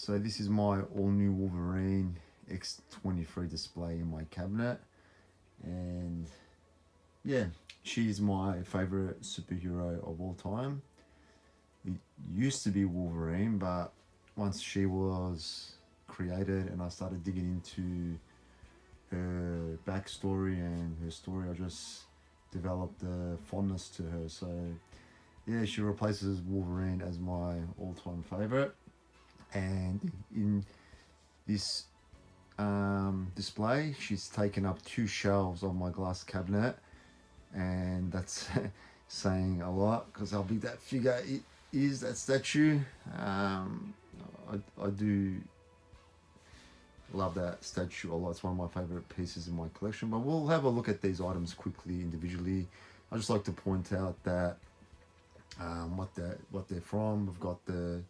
So this is my All New Wolverine X23 display in my cabinet, and yeah, she's my favorite superhero of all time. It used to be Wolverine, but once she was created and I started digging into her backstory and her story, I just developed a fondness to her. So yeah, she replaces Wolverine as my all-time favorite. And in this display, she's taken up 2 shelves of my glass cabinet, and that's saying a lot because how big that figure is, that statue. I do love that statue a lot. It's one of my favorite pieces in my collection, but we'll have a look at these items quickly individually. I just like to point out that what they're from. We've got the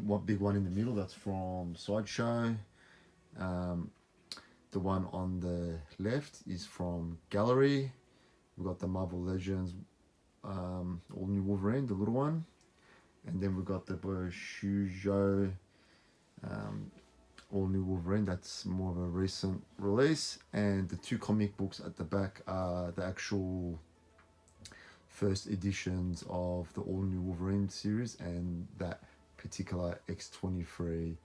one big one in the middle, that's from Sideshow. The one on the left is from Gallery. We've got the Marvel Legends All New Wolverine, the little one. And then we've got the Shujo All New Wolverine, that's more of a recent release. And the 2 comic books at the back are the actual first editions of the All New Wolverine series and that particular X23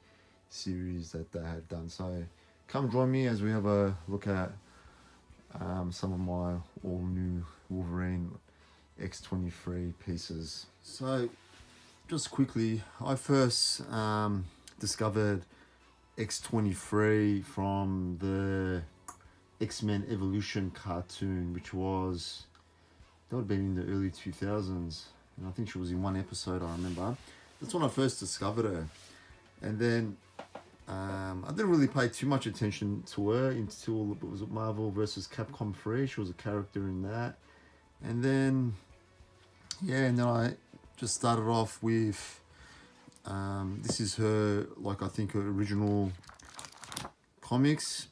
series that they had done. So come join me as we have a look at some of my All New Wolverine X23 pieces. So just quickly, I first discovered X23 from the X-Men Evolution cartoon, which was, that would have been in the early 2000s, and I think she was in one episode, I remember. That's when I first discovered her. And then I didn't really pay too much attention to her until it was Marvel vs. Capcom 3. She was a character in that. And then, yeah, and then I just started off with, this is her, like I think her original comics.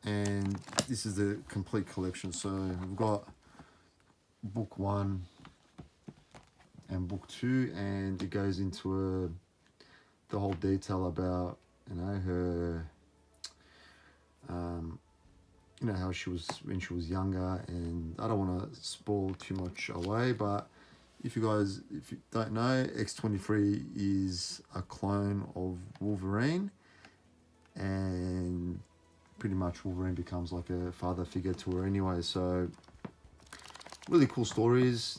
And this is the complete collection. So we've got book 1 and book 2, and it goes into the whole detail about, her, how she was when she was younger. And I don't want to spoil too much away, but if you don't know, X23 is a clone of Wolverine, and pretty much Wolverine becomes like a father figure to her anyway. So really cool stories.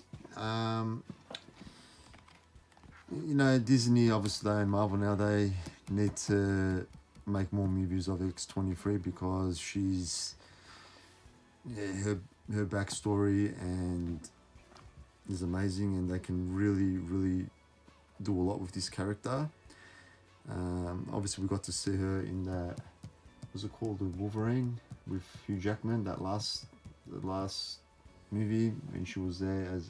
Disney, obviously, and Marvel now, they need to make more movies of X23 because she's, her backstory and is amazing, and they can really do a lot with this character. Obviously, we got to see her in that, what's it called, the Wolverine with Hugh Jackman, the last movie, when she was there as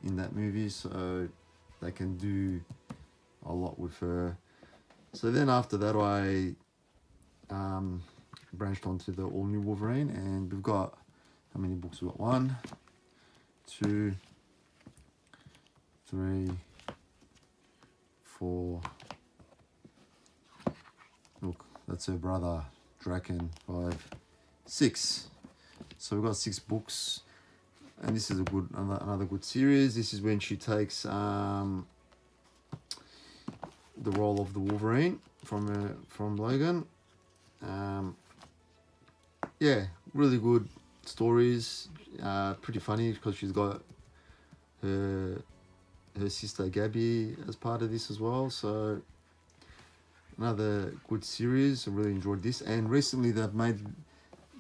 in that movie. So they can do a lot with her. So then after that, I branched onto the All New Wolverine, and we've got, how many books we got? 1, 2, 3, 4. Look, that's her brother, Draken. 5, 6. So we've got 6 books. And this is another good series. This is when she takes the role of the Wolverine from Logan. Yeah, really good stories. Pretty funny because she's got her sister Gabby as part of this as well. So another good series. I really enjoyed this. And recently they've made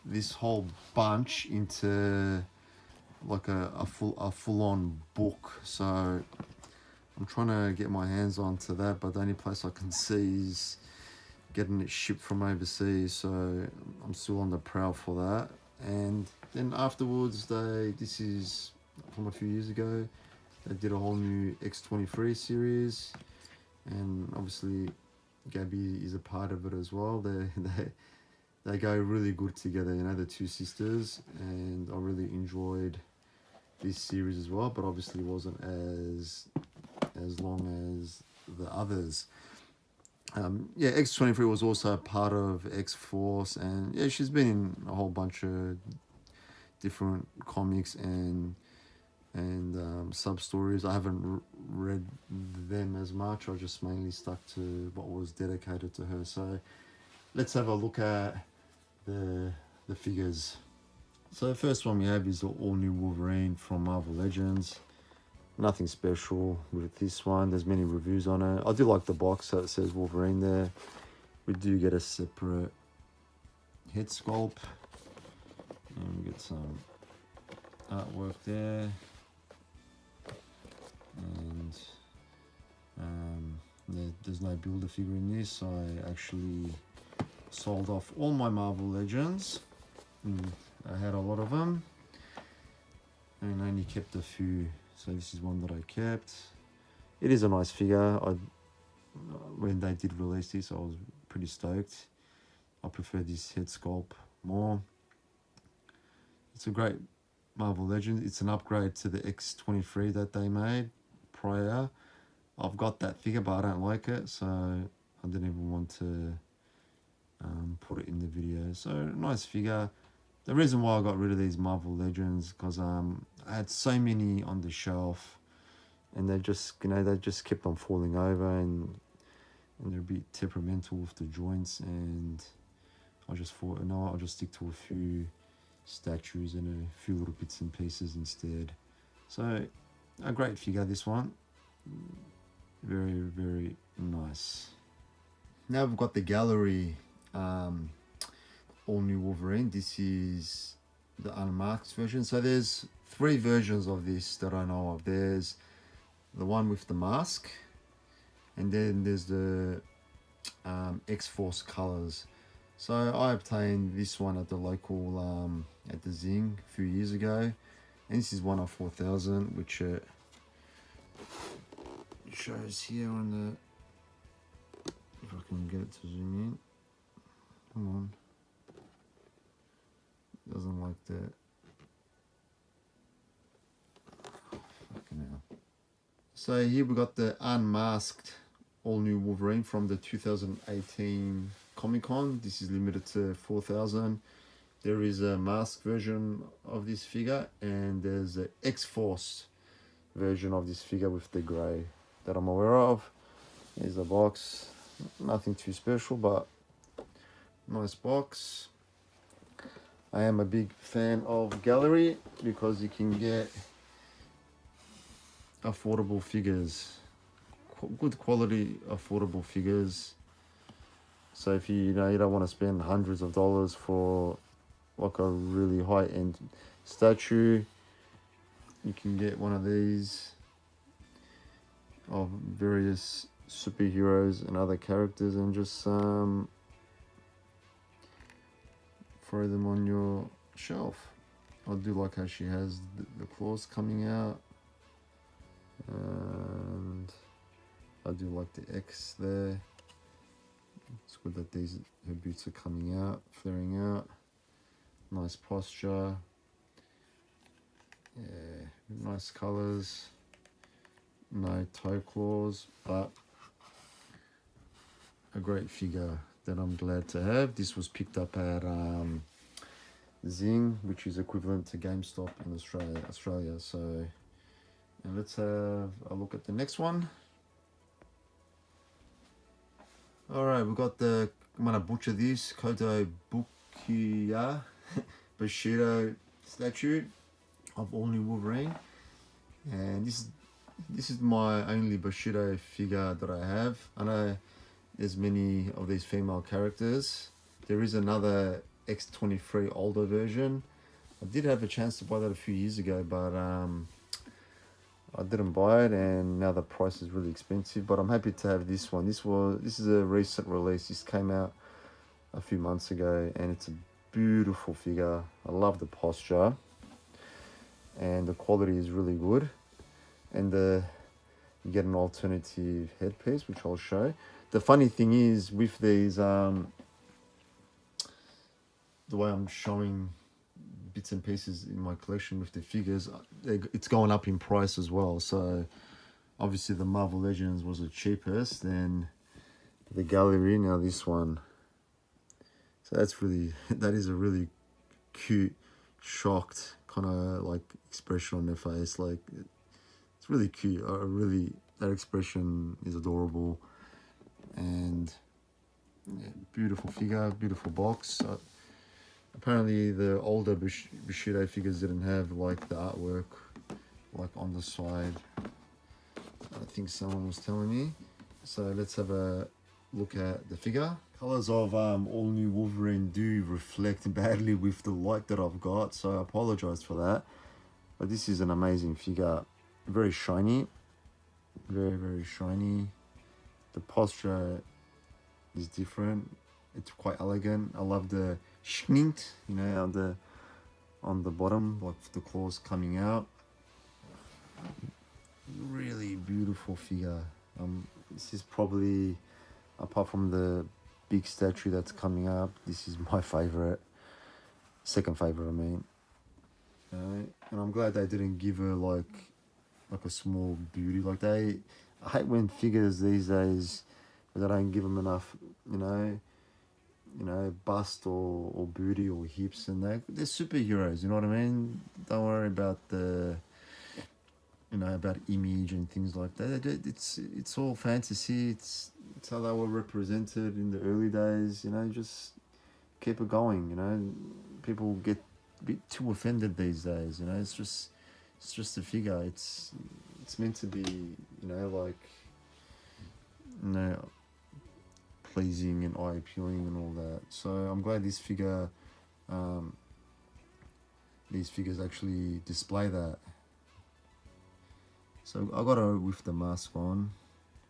this whole bunch into like a full-on book. So I'm trying to get my hands onto that, but the only place I can see is getting it shipped from overseas. So I'm still on the prowl for that. And then afterwards, this is from a few years ago, they did a whole new X23 series, and obviously Gabby is a part of it as well. They go really good together, the 2 sisters, and I really enjoyed this series as well, but obviously wasn't as long as the others. Yeah, X-23 was also part of X-Force, and yeah, she's been in a whole bunch of different comics and sub stories. I haven't read them as much. I just mainly stuck to what was dedicated to her. So let's have a look at the figures. So the first one we have is the All New Wolverine from Marvel Legends. Nothing special with this one. There's many reviews on it. I do like the box that says Wolverine there. We do get a separate head sculpt, and we get some artwork there. And there's no builder figure in this. I actually sold off all my Marvel Legends. I had a lot of them and only kept a few. So this is one that I kept. It is a nice figure. When they did release this, I was pretty stoked. I prefer this head sculpt more. It's a great Marvel Legend. It's an upgrade to the X-23 that they made prior. I've got that figure, but I don't like it, so I didn't even want to put it in the video. So nice figure. The reason why I got rid of these Marvel Legends because I had so many on the shelf, and they just they just kept on falling over, and they're a bit temperamental with the joints, and I just thought, you know what, I'll just stick to a few statues and a few little bits and pieces instead. So a great figure, this one. Very, very nice. Now we've got the gallery All New Wolverine. This is the unmarked version. So there's 3 versions of this that I know of. There's the one with the mask, and then there's the X-Force colors. So I obtained this one at the local at the Zing a few years ago, and this is one of 4,000, which shows here on the, if I can get it to zoom in. Come on. Doesn't like that. Fucking hell. So here we got the unmasked All New Wolverine from the 2018 Comic-Con. This is limited to 4,000. There is a masked version of this figure, and there's the X-Force version of this figure with the grey that I'm aware of. Here's the box. Nothing too special, but nice box. I am a big fan of Gallery because you can get affordable figures, good quality affordable figures. So if you don't want to spend hundreds of dollars for like a really high-end statue, you can get one of these of various superheroes and other characters and just throw them on your shelf. I do like how she has the claws coming out, and I do like the X there. It's good that her boots are coming out, flaring out. Nice posture. Yeah, nice colors. No toe claws, but a great figure that I'm glad to have. This was picked up at Zing, which is equivalent to GameStop in Australia. So, and let's have a look at the next one. All right, we've got the, I'm gonna butcher this, Koto Bukiya Bushido statue of All New Wolverine, and this is my only Bushido figure that I have. I know there's many of these female characters. There is another X-23 older version. I did have a chance to buy that a few years ago, but I didn't buy it, and now the price is really expensive. But I'm happy to have this one. This is a recent release. This came out a few months ago, and it's a beautiful figure. I love the posture, and the quality is really good. And you get an alternative headpiece, which I'll show. The funny thing is with these, the way I'm showing bits and pieces in my collection with the figures, it's going up in price as well. So obviously the Marvel Legends was the cheapest, then the gallery. Now this one, so that's really, that is a really cute, shocked kind of like expression on their face. Like it's really cute. I really, that expression is adorable, and yeah, beautiful figure, beautiful box. Apparently the older Bushido figures didn't have like the artwork like on the side. I think someone was telling me. So let's have a look at the figure. Colors of All New Wolverine do reflect badly with the light that I've got, so I apologize for that. But this is an amazing figure. Very shiny. Very, very shiny. The posture is different. It's quite elegant. I love the schmint, you know, on the bottom, like the claws coming out. Really beautiful figure. This is probably, apart from the big statue that's coming up, this is my favorite. Second favorite, I mean. And I'm glad they didn't give her like a small booty. Like I hate when figures these days, they don't give them enough, you know, bust or booty or hips, and they're superheroes. You know what I mean? Don't worry about the, you know, about image and things like that. It's all fantasy. It's how they were represented in the early days. You know, just keep it going. You know, people get a bit too offended these days. You know, it's just a figure. It's meant to be, you know, like, you know, pleasing and eye appealing and all that. So I'm glad this figure, these figures actually display that. So I got her with the mask on,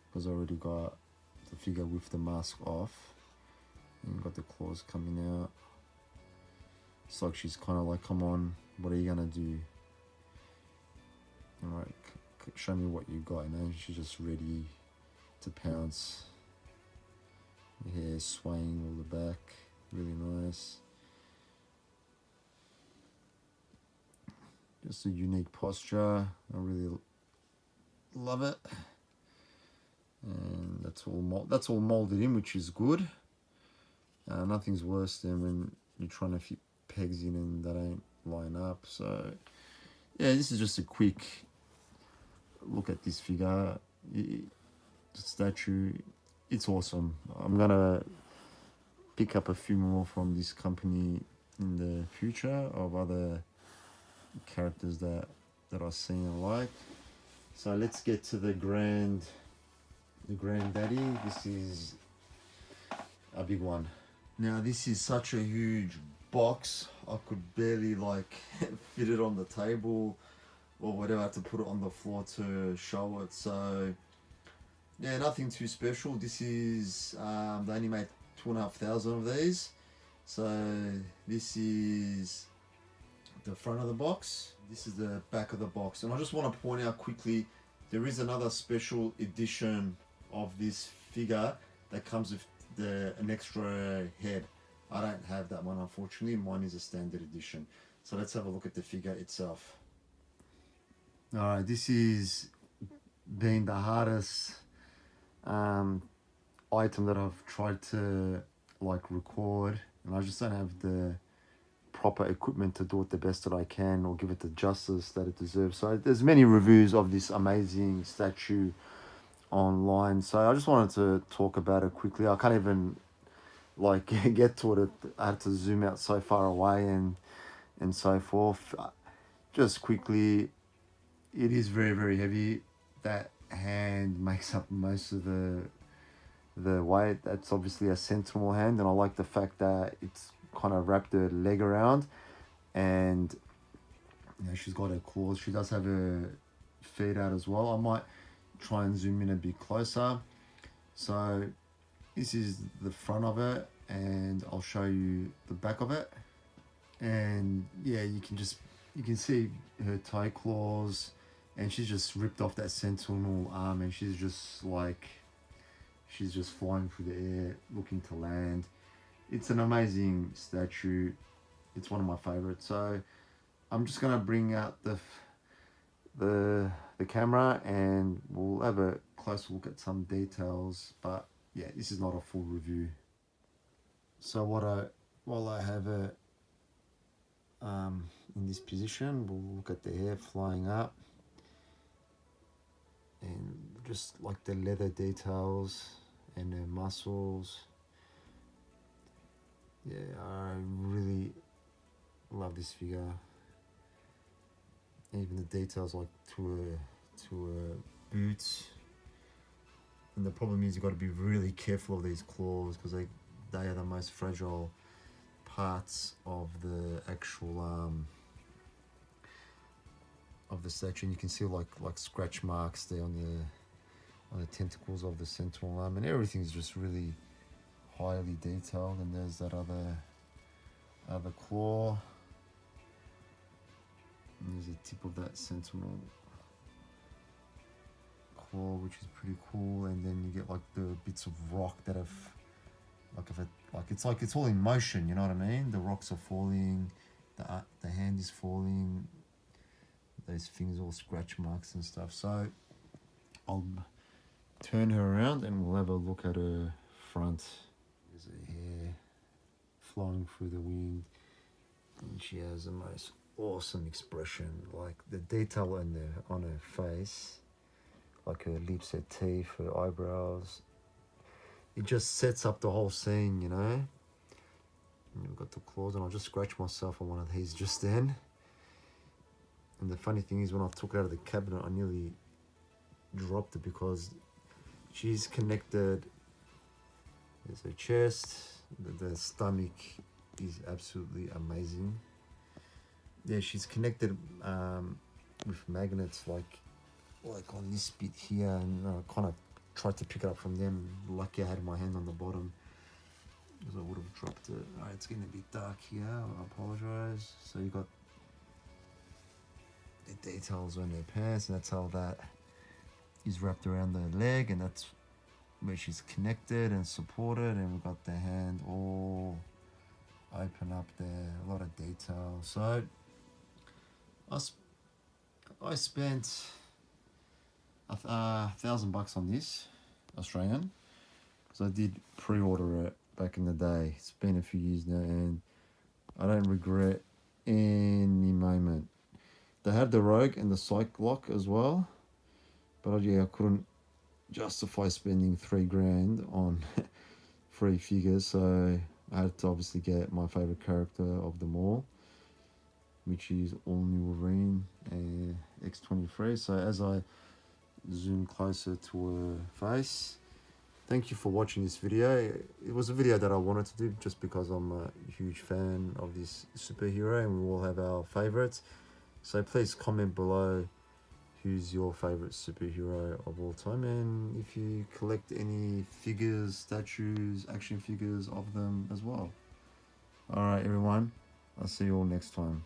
because I already got the figure with the mask off, and got the claws coming out. It's like she's kind of like, come on, what are you gonna do? And like, show me what you got. You know, she's just ready to pounce. The hair swaying all the back, really nice. Just a unique posture. I really love it. And that's all molded in, which is good. Nothing's worse than when you're trying to fit pegs in and they don't line up. So yeah, this is just a quick look at this figure. The statue, it's awesome. I'm gonna pick up a few more from this company in the future of other characters that I've seen and like. So let's get to the granddaddy. This is a big one. Now this is such a huge box. I could barely like fit it on the table or whatever. I had to put it on the floor to show it. So yeah, nothing too special. This is they only made 2,500 of these. So this is the front of the box. This is the back of the box. And I just want to point out quickly, there is another special edition of this figure that comes with an extra head. I don't have that one, unfortunately. Mine is a standard edition. So let's have a look at the figure itself. Alright, this is being the hardest item that I've tried to like record, and I just don't have the proper equipment to do it the best that I can or give it the justice that it deserves. So there's many reviews of this amazing statue online, so I just wanted to talk about it quickly. I can't even like get to it. I had to zoom out so far away and so forth. Just quickly, it is very, very heavy. That hand makes up most of the weight. That's obviously a sentinel hand, and I like the fact that it's kind of wrapped her leg around, and you know, she's got her claws. She does have her feet out as well. I might try and zoom in a bit closer. So this is the front of it, and I'll show you the back of it. And yeah, you can see her toe claws, and she's just ripped off that sentinel arm, and she's just flying through the air looking to land. It's an amazing statue. It's one of my favorites. So I'm just gonna bring out the camera, and we'll have a close look at some details. But yeah, this is not a full review. So while I have it in this position, we'll look at the hair flying up, and just like the leather details and the muscles. Yeah, I really love this figure. Even the details like to a boots. And the problem is you've got to be really careful of these claws because they are the most fragile parts of the actual of the statue. And you can see like scratch marks there on the tentacles of the sentinel arm, and everything's just really highly detailed. And there's that other claw. And there's the tip of that sentinel claw, which is pretty cool. And then you get like the bits of rock that have it's all in motion, you know what I mean? The rocks are falling, the hand is falling, those things all scratch marks and stuff. So I'll turn her around and we'll have a look at her front. There's her hair flowing through the wind, and she has the most awesome expression, like the detail on her face, like her lips, her teeth, her eyebrows. It just sets up the whole scene, you know. And we've got the claws, and I'll just scratch myself on one of these just then. And the funny thing is, when I took it out of the cabinet, I nearly dropped it because she's connected. There's her chest, the stomach is absolutely amazing. Yeah, she's connected with magnets like on this bit here, and kind of tried to pick it up from them. Lucky I had my hand on the bottom because I would have dropped it. Alright, it's getting a bit dark here, I apologize. So you got the details on their pants, and that's how that is wrapped around the leg, and that's where she's connected and supported. And we've got the hand all open up there, a lot of detail. So I spent $1,000 on this Australian because I did pre-order it back in the day. It's been a few years now, and I don't regret any moment. They had the Rogue and the Psych Lock as well, but yeah, I couldn't justify spending $3,000 on 3 figures, so I had to obviously get my favorite character of them all, which is All New Wolverine and X-23. So as I zoom closer to her face, thank you for watching this video. It was a video that I wanted to do just because I'm a huge fan of this superhero, and we all have our favorites. So please comment below who's your favorite superhero of all time, and if you collect any figures, statues, action figures of them as well. Alright everyone, I'll see you all next time.